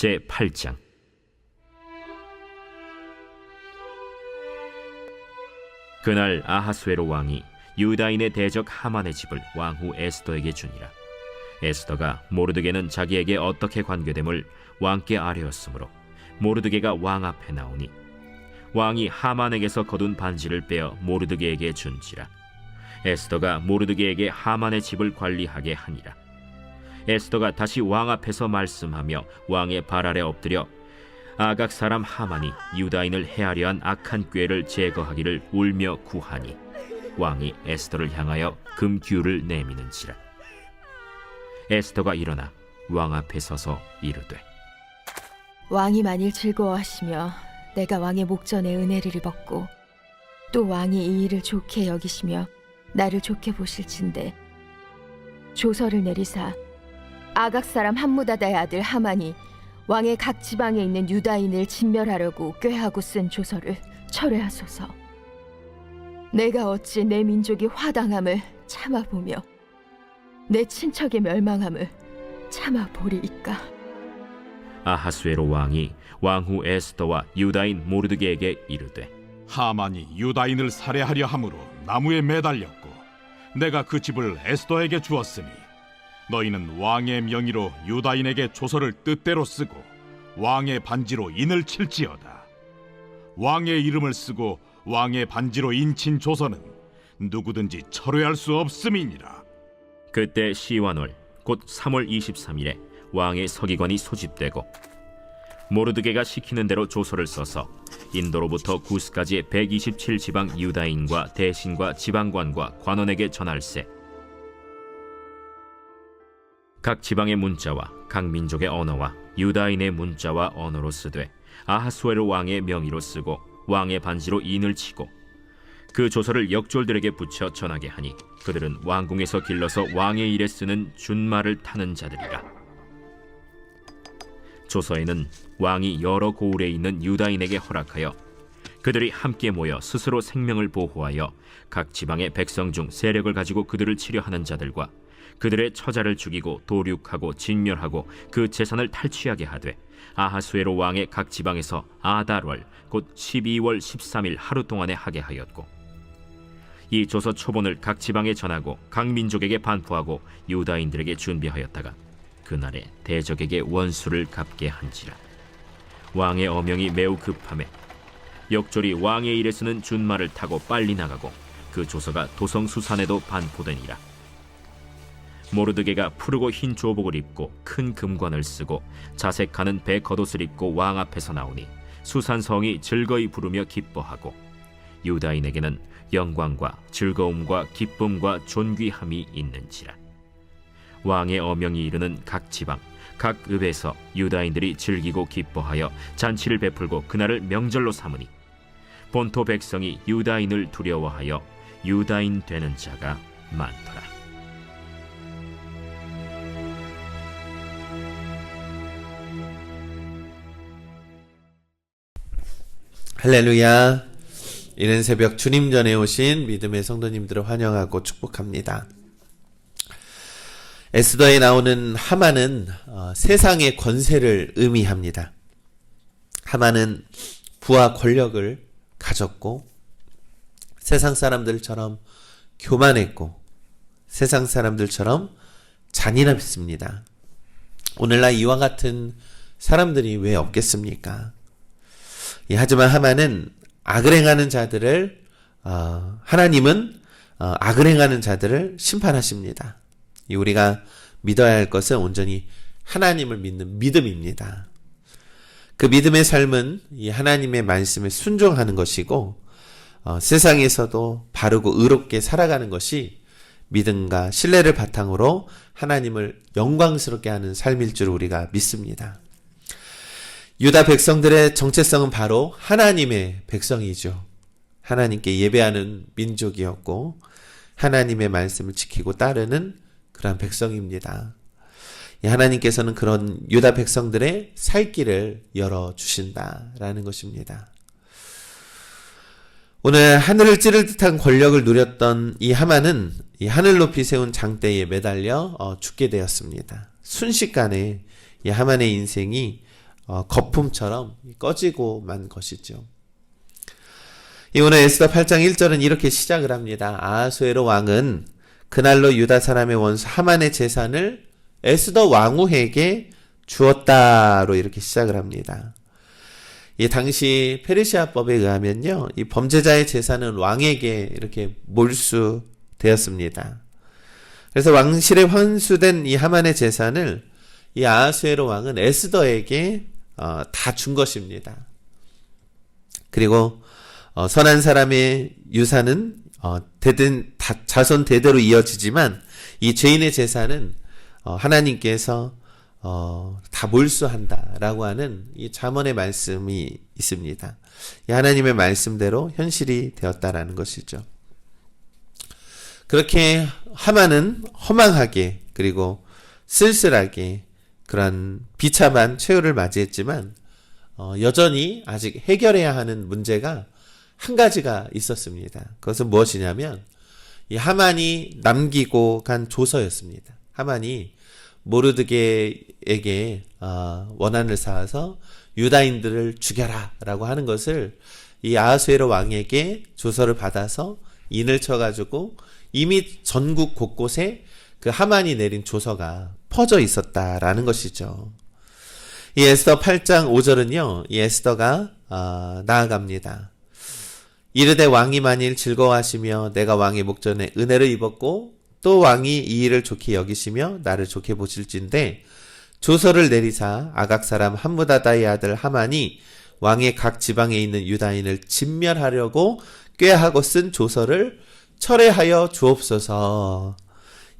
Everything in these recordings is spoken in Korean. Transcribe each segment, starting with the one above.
제8장. 그날 아하수에로 왕이 유다인의 대적 하만의 집을 왕후 에스더에게 주니라. 에스더가 모르드게는 자기에게 어떻게 관계됨을 왕께 아뢰었으므로 모르드게가 왕 앞에 나오니 왕이 하만에게서 거둔 반지를 빼어 모르드게에게 준지라. 에스더가 모르드게에게 하만의 집을 관리하게 하니라. 에스더가 다시 왕 앞에서 말씀하며 왕의 발 아래 엎드려 아각 사람 하만이 유다인을 해하려 한 악한 꾀를 제거하기를 울며 구하니 왕이 에스더를 향하여 금규를 내미는지라. 에스더가 일어나 왕 앞에 서서 이르되, 왕이 만일 즐거워하시며 내가 왕의 목전에 은혜를 입었고 또 왕이 이 일을 좋게 여기시며 나를 좋게 보실진대 조서를 내리사 아각 사람 함무다다의 아들 하만이 왕의 각 지방에 있는 유다인을 진멸하려고 꾀하고 쓴 조서를 철회하소서. 내가 어찌 내 민족이 화당함을 참아보며 내 친척의 멸망함을 참아보리이까. 아하수에로 왕이 왕후 에스더와 유다인 모르드게에게 이르되, 하만이 유다인을 살해하려 함으로 나무에 매달렸고 내가 그 집을 에스더에게 주었으니 너희는 왕의 명의로 유다인에게 조서를 뜻대로 쓰고 왕의 반지로 인을 칠지어다. 왕의 이름을 쓰고 왕의 반지로 인친 조서는 누구든지 철회할 수 없음이니라. 그때 시완월 곧 3월 23일에 왕의 서기관이 소집되고 모르드게가 시키는 대로 조서를 써서 인도로부터 구스까지의 127지방 유다인과 대신과 지방관과 관원에게 전할세. 각 지방의 문자와 각 민족의 언어와 유다인의 문자와 언어로 쓰되 아하수에로 왕의 명의로 쓰고 왕의 반지로 인을 치고 그 조서를 역졸들에게 붙여 전하게 하니 그들은 왕궁에서 길러서 왕의 일에 쓰는 준말을 타는 자들이라. 조서에는 왕이 여러 고을에 있는 유다인에게 허락하여 그들이 함께 모여 스스로 생명을 보호하여 각 지방의 백성 중 세력을 가지고 그들을 치려하는 자들과 그들의 처자를 죽이고 도륙하고 진멸하고 그 재산을 탈취하게 하되 아하수에로 왕의 각 지방에서 아달월 곧 12월 13일 하루 동안에 하게 하였고 이 조서 초본을 각 지방에 전하고 각 민족에게 반포하고 유다인들에게 준비하였다가 그날에 대적에게 원수를 갚게 한지라. 왕의 어명이 매우 급함에 역졸이 왕의 일에 쓰는 준말을 타고 빨리 나가고 그 조서가 도성수산에도 반포되니라. 모르드게가 푸르고 흰 조복을 입고 큰 금관을 쓰고 자색하는 배 겉옷을 입고 왕 앞에서 나오니 수산성이 즐거이 부르며 기뻐하고 유다인에게는 영광과 즐거움과 기쁨과 존귀함이 있는지라. 왕의 어명이 이르는 각 지방 각 읍에서 유다인들이 즐기고 기뻐하여 잔치를 베풀고 그날을 명절로 삼으니 본토 백성이 유다인을 두려워하여 유다인 되는 자가 많더라. 할렐루야. 이른 새벽 주님 전에 오신 믿음의 성도님들을 환영하고 축복합니다. 에스더에 나오는 하만은 세상의 권세를 의미합니다. 하만은 부와 권력을 가졌고 세상 사람들처럼 교만했고 세상 사람들처럼 잔인했습니다. 오늘날 이와 같은 사람들이 왜 없겠습니까? 하지만 하만은 악을 행하는 자들을 하나님은 악을 행하는 자들을 심판하십니다. 우리가 믿어야 할 것은 온전히 하나님을 믿는 믿음입니다. 그 믿음의 삶은 이 하나님의 말씀에 순종하는 것이고 세상에서도 바르고 의롭게 살아가는 것이 믿음과 신뢰를 바탕으로 하나님을 영광스럽게 하는 삶일 줄 우리가 믿습니다. 유다 백성들의 정체성은 바로 하나님의 백성이죠. 하나님께 예배하는 민족이었고 하나님의 말씀을 지키고 따르는 그런 백성입니다. 하나님께서는 그런 유다 백성들의 살 길을 열어주신다라는 것입니다. 오늘 하늘을 찌를 듯한 권력을 누렸던 이 하만은 이 하늘 높이 세운 장대에 매달려 죽게 되었습니다. 순식간에 이 하만의 인생이 거품처럼 꺼지고만 것이죠. 이 오늘 에스더 8장 1절은 이렇게 시작을 합니다. 아하수에로 왕은 그날로 유다 사람의 원수 하만의 재산을 에스더 왕후에게 주었다로 이렇게 시작을 합니다. 이 당시 페르시아법에 의하면요, 이 범죄자의 재산은 왕에게 이렇게 몰수되었습니다. 그래서 왕실에 환수된 이 하만의 재산을 이 아하수에로 왕은 에스더에게 다 준 것입니다. 그리고 선한 사람의 유산은 자손 대대로 이어지지만 이 죄인의 재산은 하나님께서 다 몰수한다라고 하는 이 잠언의 말씀이 있습니다. 이 하나님의 말씀대로 현실이 되었다라는 것이죠. 그렇게 하만은 허망하게 그리고 쓸쓸하게 그런 비참한 최후를 맞이했지만 여전히 아직 해결해야 하는 문제가 한 가지가 있었습니다. 그것은 무엇이냐면 이 하만이 남기고 간 조서였습니다. 하만이 모르드게에게 원한을 쌓아서 유다인들을 죽여라 라고 하는 것을 이 아하수에로 왕에게 조서를 받아서 인을 쳐가지고 이미 전국 곳곳에 그 하만이 내린 조서가 퍼져 있었다라는 것이죠. 이 에스더 8장 5절은요, 이 에스더가 나아갑니다. 이르되 왕이 만일 즐거워하시며 내가 왕의 목전에 은혜를 입었고 또 왕이 이 일을 좋게 여기시며 나를 좋게 보실진데 조서를 내리사 아각 사람 함무다다의 아들 하만이 왕의 각 지방에 있는 유다인을 진멸하려고 꾀하고 쓴 조서를 철회하여 주옵소서.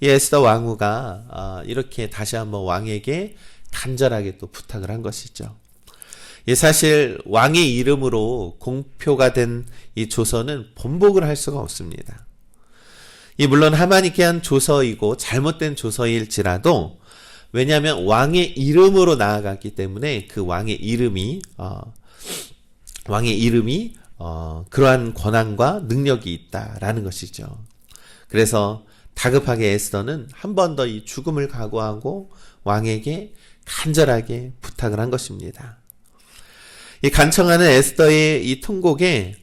이 에스더 왕후가 이렇게 다시 한번 왕에게 간절하게 또 부탁을 한 것이죠. 사실 왕의 이름으로 공표가 된 이 조서는 번복을 할 수가 없습니다. 물론 하만이께 한 조서이고 잘못된 조서일지라도 왜냐하면 왕의 이름으로 나아갔기 때문에 그 왕의 이름이 그러한 권한과 능력이 있다라는 것이죠. 그래서 다급하게 에스더는 한 번 더 이 죽음을 각오하고 왕에게 간절하게 부탁을 한 것입니다. 이 간청하는 에스더의 이 통곡에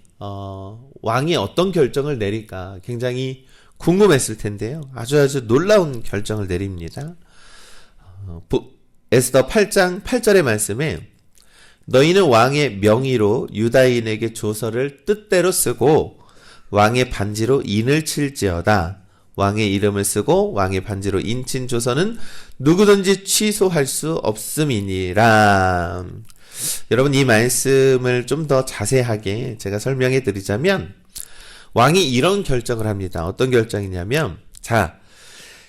왕이 어떤 결정을 내릴까 굉장히 궁금했을 텐데요. 아주 놀라운 결정을 내립니다. 에스더 8장 8절의 말씀에 너희는 왕의 명의로 유다인에게 조서를 뜻대로 쓰고 왕의 반지로 인을 칠지어다. 왕의 이름을 쓰고 왕의 반지로 인친 조서는 누구든지 취소할 수 없음이니라. 여러분, 이 말씀을 좀 더 자세하게 제가 설명해 드리자면 왕이 이런 결정을 합니다. 어떤 결정이냐면, 자,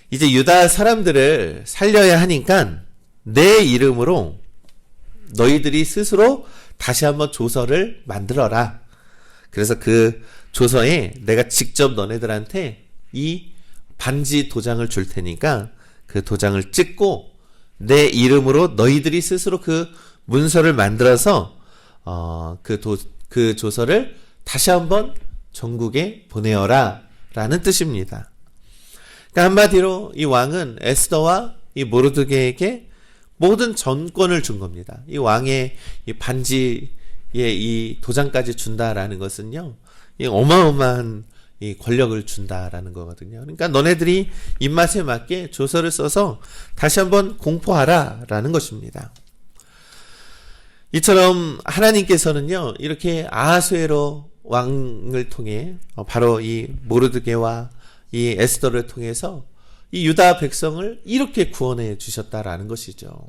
이제 유다 사람들을 살려야 하니까 내 이름으로 너희들이 스스로 다시 한번 조서를 만들어라. 그래서 그 조서에 내가 직접 너네들한테 이 반지 도장을 줄 테니까 그 도장을 찍고 내 이름으로 너희들이 스스로 그 문서를 만들어서 그 조서를 다시 한번 전국에 보내어라 라는 뜻입니다. 그러니까 한마디로 이 왕은 에스더와 이 모르드게에게 모든 전권을 준 겁니다. 이 왕의 이 반지에 이 도장까지 준다라는 것은요, 이 어마어마한 이 권력을 준다라는 거거든요. 그러니까 너네들이 입맛에 맞게 조서를 써서 다시 한번 공포하라라는 것입니다. 이처럼 하나님께서는요, 이렇게 아하수에로 왕을 통해 바로 이 모르드게와 이 에스더를 통해서 이 유다 백성을 이렇게 구원해 주셨다라는 것이죠.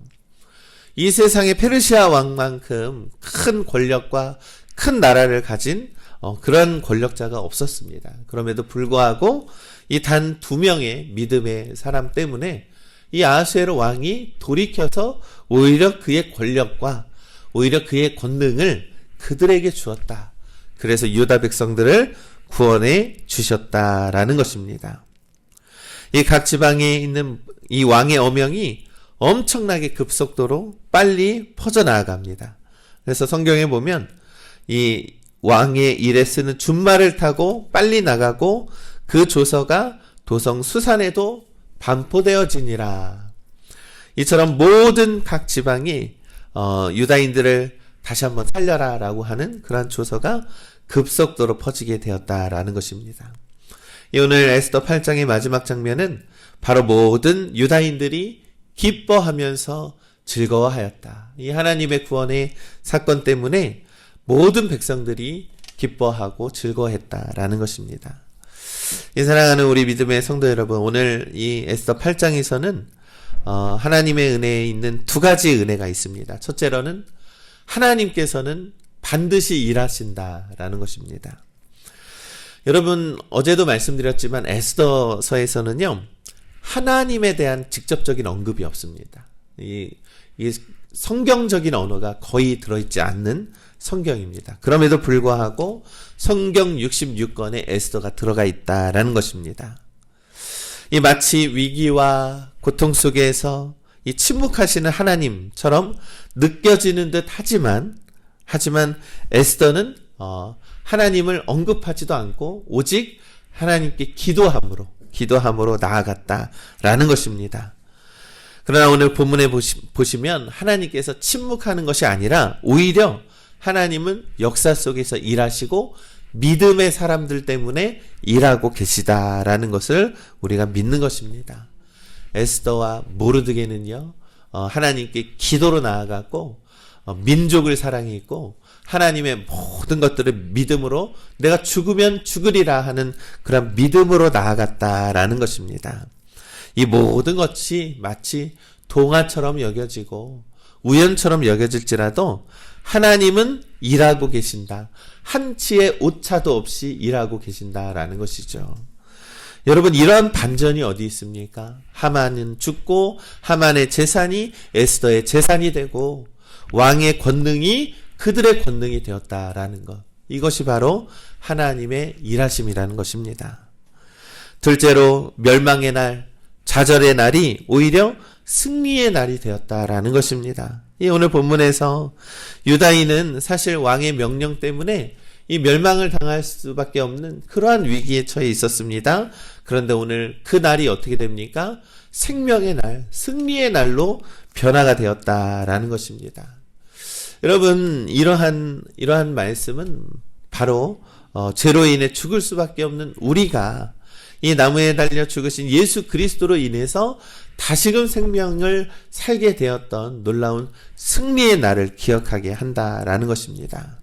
이 세상에 페르시아 왕만큼 큰 권력과 큰 나라를 가진 그런 권력자가 없었습니다. 그럼에도 불구하고 이 단 2명의 믿음의 사람 때문에 이 아하수에로 왕이 돌이켜서 오히려 그의 권력과 오히려 그의 권능을 그들에게 주었다. 그래서 유다 백성들을 구원해 주셨다라는 것입니다. 이 각 지방에 있는 이 왕의 어명이 엄청나게 급속도로 빨리 퍼져나갑니다. 그래서 성경에 보면 이 왕의 일에 쓰는 준말을 타고 빨리 나가고 그 조서가 도성 수산에도 반포되어지니라. 이처럼 모든 각 지방이 유다인들을 다시 한번 살려라라고 하는 그러한 조서가 급속도로 퍼지게 되었다라는 것입니다. 오늘 에스더 8장의 마지막 장면은 바로 모든 유다인들이 기뻐하면서 즐거워하였다. 이 하나님의 구원의 사건 때문에 모든 백성들이 기뻐하고 즐거워했다라는 것입니다. 이 사랑하는 우리 믿음의 성도 여러분, 오늘 이 에스더 8장에서는 하나님의 은혜에 있는 두 가지 은혜가 있습니다. 첫째로는 하나님께서는 반드시 일하신다라는 것입니다. 여러분, 어제도 말씀드렸지만 에스더서에서는요, 하나님에 대한 직접적인 언급이 없습니다. 이 성경적인 언어가 거의 들어있지 않는 성경입니다. 그럼에도 불구하고 성경 66권에 에스더가 들어가 있다라는 것입니다. 이 마치 위기와 고통 속에서 이 침묵하시는 하나님처럼 느껴지는 듯 하지만 에스더는 하나님을 언급하지도 않고 오직 하나님께 기도함으로 나아갔다라는 것입니다. 그러나 오늘 본문에 보시면 하나님께서 침묵하는 것이 아니라 오히려 하나님은 역사 속에서 일하시고 믿음의 사람들 때문에 일하고 계시다라는 것을 우리가 믿는 것입니다. 에스더와 모르드게는요, 하나님께 기도로 나아갔고 민족을 사랑했고 하나님의 모든 것들을 믿음으로 내가 죽으면 죽으리라 하는 그런 믿음으로 나아갔다라는 것입니다. 이 모든 것이 마치 동화처럼 여겨지고 우연처럼 여겨질지라도 하나님은 일하고 계신다. 한치의 오차도 없이 일하고 계신다라는 것이죠. 여러분, 이러한 반전이 어디 있습니까? 하만은 죽고 하만의 재산이 에스더의 재산이 되고 왕의 권능이 그들의 권능이 되었다라는 것. 이것이 바로 하나님의 일하심이라는 것입니다. 둘째로 멸망의 날, 좌절의 날이 오히려 승리의 날이 되었다라는 것입니다. 이 오늘 본문에서 유다인은 사실 왕의 명령 때문에 이 멸망을 당할 수밖에 없는 그러한 위기에 처해 있었습니다. 그런데 오늘 그 날이 어떻게 됩니까? 생명의 날, 승리의 날로 변화가 되었다라는 것입니다. 여러분, 이러한 말씀은 바로 죄로 인해 죽을 수밖에 없는 우리가 이 나무에 달려 죽으신 예수 그리스도로 인해서 다시금 생명을 살게 되었던 놀라운 승리의 날을 기억하게 한다라는 것입니다.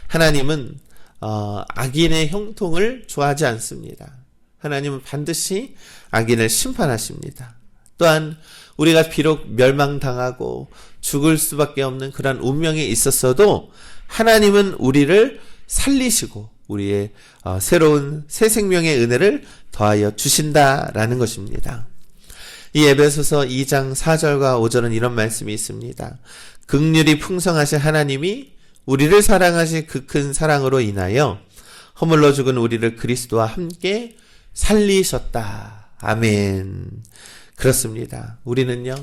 하나님은 악인의 형통을 좋아하지 않습니다. 하나님은 반드시 악인을 심판하십니다. 또한 우리가 비록 멸망당하고 죽을 수밖에 없는 그런 운명에 있었어도 하나님은 우리를 살리시고 우리의 새로운 새 생명의 은혜를 더하여 주신다라는 것입니다. 이 에베소서 2장 4절과 5절은 이런 말씀이 있습니다. 긍휼이 풍성하신 하나님이 우리를 사랑하신 그 큰 사랑으로 인하여 허물러 죽은 우리를 그리스도와 함께 살리셨다. 아멘. 그렇습니다. 우리는요,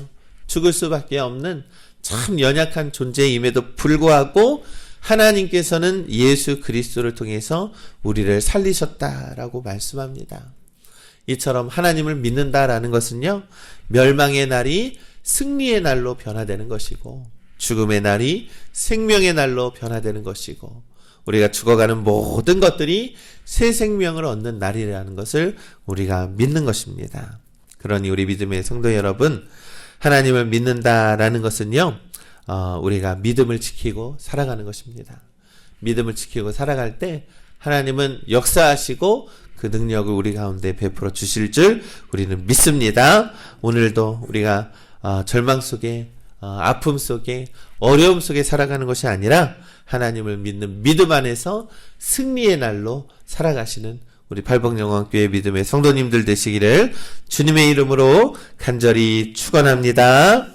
죽을 수밖에 없는 참 연약한 존재임에도 불구하고 하나님께서는 예수 그리스도를 통해서 우리를 살리셨다라고 말씀합니다. 이처럼 하나님을 믿는다라는 것은요, 멸망의 날이 승리의 날로 변화되는 것이고 죽음의 날이 생명의 날로 변화되는 것이고 우리가 죽어가는 모든 것들이 새 생명을 얻는 날이라는 것을 우리가 믿는 것입니다. 그러니 우리 믿음의 성도 여러분, 하나님을 믿는다라는 것은요, 우리가 믿음을 지키고 살아가는 것입니다. 믿음을 지키고 살아갈 때 하나님은 역사하시고 그 능력을 우리 가운데 베풀어 주실 줄 우리는 믿습니다. 오늘도 우리가 절망 속에 아픔 속에 어려움 속에 살아가는 것이 아니라 하나님을 믿는 믿음 안에서 승리의 날로 살아가시는 우리 발복영광교회 믿음의 성도님들 되시기를 주님의 이름으로 간절히 축원합니다.